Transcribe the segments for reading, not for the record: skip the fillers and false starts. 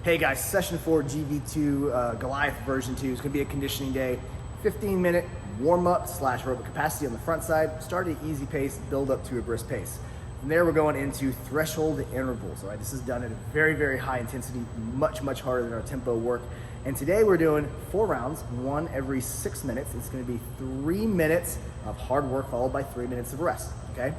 Hey guys, session 4 GV2 Goliath version 2 is going to be a conditioning day. 15-minute warm-up / aerobic capacity on the front side. Start at an easy pace, build up to a brisk pace. From there, we're going into threshold intervals. All right, this is done at a very, very high intensity, much harder than our tempo work. And today we're doing 4 rounds, one every 6 minutes. It's going to be 3 minutes of hard work followed by 3 minutes of rest. Okay.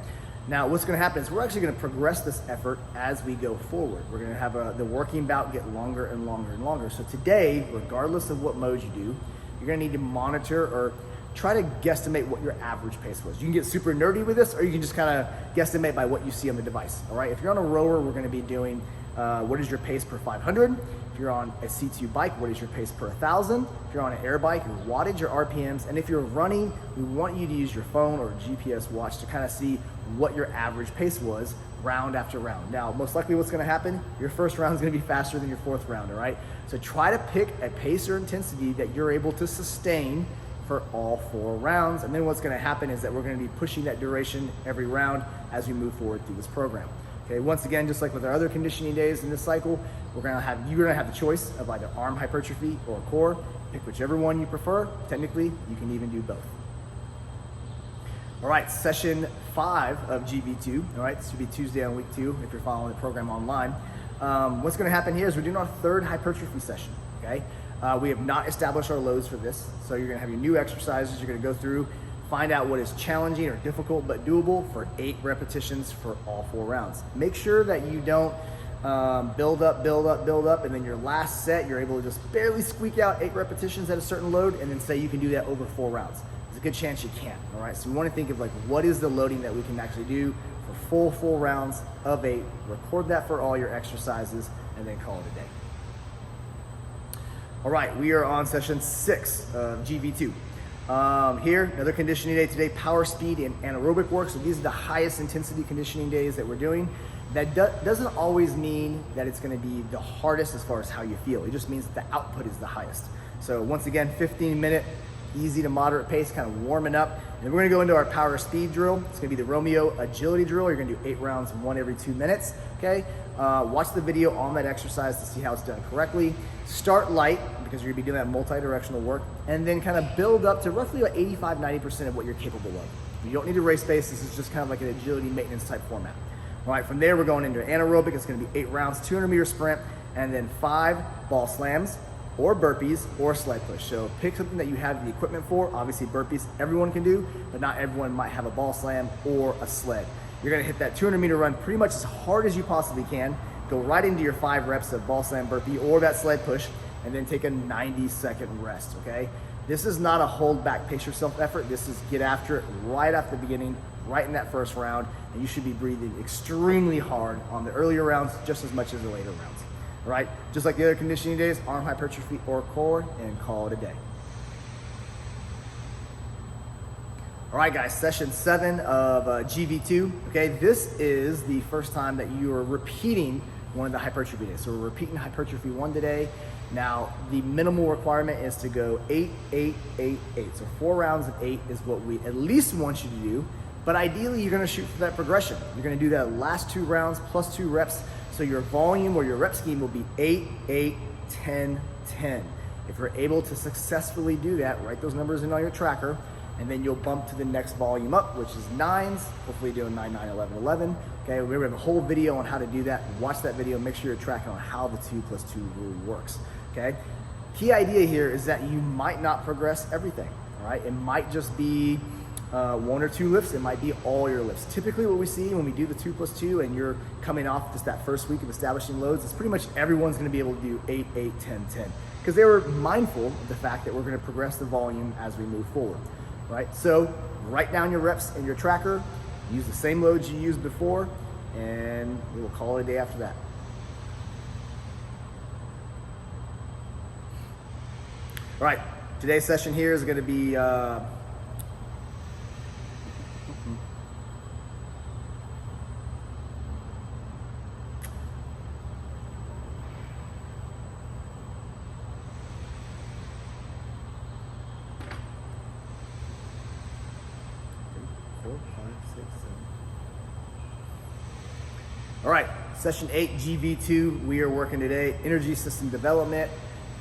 Now, what's going to happen is we're actually going to progress this effort as we go forward. We're going to have the working bout get longer and longer and longer. So today, regardless of what mode you do, you're going to need to monitor or try to guesstimate what your average pace was. You can get super nerdy with this, or you can just kind of guesstimate by what you see on the device. All right. If you're on a rower, we're going to be doing what is your pace per 500. If you're on a C2 bike, what is your pace per 1,000? If you're on an air bike, your wattage, your RPMs. And if you're running, we want you to use your phone or GPS watch to kind of see what your average pace was round after round. Now, most likely what's going to happen, your first round is going to be faster than your fourth round, all right? So try to pick a pace or intensity that you're able to sustain for all 4 rounds. And then what's going to happen is that we're going to be pushing that duration every round as we move forward through this program. Okay, once again, just like with our other conditioning days in this cycle, you're gonna have the choice of either arm hypertrophy or core. Pick whichever one you prefer. Technically, you can even do both. All right, session 5 of GV2. All right, this should be Tuesday on week 2 if you're following the program online. What's gonna happen here is we're doing our 3rd hypertrophy session, okay? We have not established our loads for this, so you're gonna have your new exercises you're gonna go through, find out what is challenging or difficult but doable for 8 repetitions for all 4 rounds. Make sure that you don't build up, and then your last set, you're able to just barely squeak out 8 repetitions at a certain load and then say you can do that over 4 rounds. There's a good chance you can't, all right? So we want to think of like, what is the loading that we can actually do for full rounds of 8, record that for all your exercises, and then call it a day. All right, we are on session 6 of GV2. Here, another conditioning day today, power, speed, and anaerobic work. So these are the highest intensity conditioning days that we're doing. That doesn't always mean that it's going to be the hardest as far as how you feel. It just means that the output is the highest. So once again, 15-minute, easy to moderate pace, kind of warming up. And we're going to go into our power speed drill. It's going to be the Romeo agility drill. You're going to do 8 rounds, 1 every 2 minutes. Okay. Watch the video on that exercise to see how it's done correctly. Start light, because you're going to be doing that multi-directional work, and then kind of build up to roughly about 85–90% of what you're capable of. You don't need a race pace. This is just kind of like an agility maintenance type format. All right, from there we're going into anaerobic. It's going to be 8 rounds, 200-meter sprint, and then 5 ball slams or burpees or sled push. So pick something that you have the equipment for. Obviously burpees everyone can do, but not everyone might have a ball slam or a sled. You're going to hit that 200-meter run pretty much as hard as you possibly can. Go right into your 5 reps of ball slam burpee or that sled push, and then take a 90-second rest, okay? This is not a hold back, pace yourself effort. This is get after it right off the beginning, right in that first round, and you should be breathing extremely hard on the earlier rounds just as much as the later rounds, all right? Just like the other conditioning days, arm hypertrophy or core, and call it a day. All right, guys, session 7 of GV2, okay? This is the first time that you are repeating one of the hypertrophy days. So we're repeating hypertrophy 1 today. Now, the minimal requirement is to go 8, 8, 8, 8. So 4 rounds of 8 is what we at least want you to do, but ideally you're gonna shoot for that progression. You're gonna do that last 2 rounds plus 2 reps, so your volume or your rep scheme will be 8, 8, 10, 10. If you're able to successfully do that, write those numbers in on your tracker, and then you'll bump to the next volume up, which is 9s, hopefully doing 9, 9, 11, 11. Okay, we have a whole video on how to do that. Watch that video, make sure you're tracking on how the 2+2 rule works, okay? Key idea here is that you might not progress everything, all right? It might just be 1 or 2 lifts, it might be all your lifts. Typically what we see when we do the 2+2 and you're coming off just that first week of establishing loads, it's pretty much everyone's gonna be able to do 8, 8, 10, 10. Because they were mindful of the fact that we're gonna progress the volume as we move forward. Right, so write down your reps in your tracker, use the same loads you used before, and we will call it a day after that. All right, today's session here is going to be All right, Session 8, GV2, we are working today, energy system development.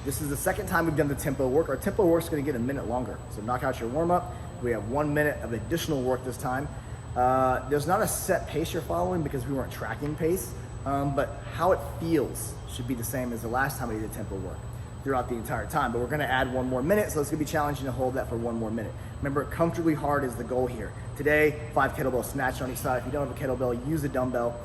This is the second time we've done the tempo work. Our tempo work is gonna get a minute longer. So knock out your warm up. We have 1 minute of additional work this time. There's not a set pace you're following because we weren't tracking pace, but how it feels should be the same as the last time we did tempo work throughout the entire time. But we're gonna add 1 more minute, so it's gonna be challenging to hold that for 1 more minute. Remember, comfortably hard is the goal here. Today, 5 kettlebell snatch on each side. If you don't have a kettlebell, use a dumbbell.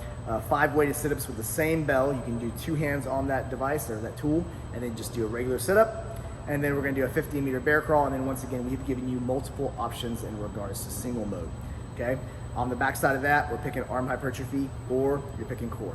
5 weighted sit-ups with the same bell. You can do 2 hands on that device or that tool, and then just do a regular sit-up. And then we're gonna do a 15-meter bear crawl, and then once again, we've given you multiple options in regards to single mode, okay? On the back side of that, we're picking arm hypertrophy or you're picking core.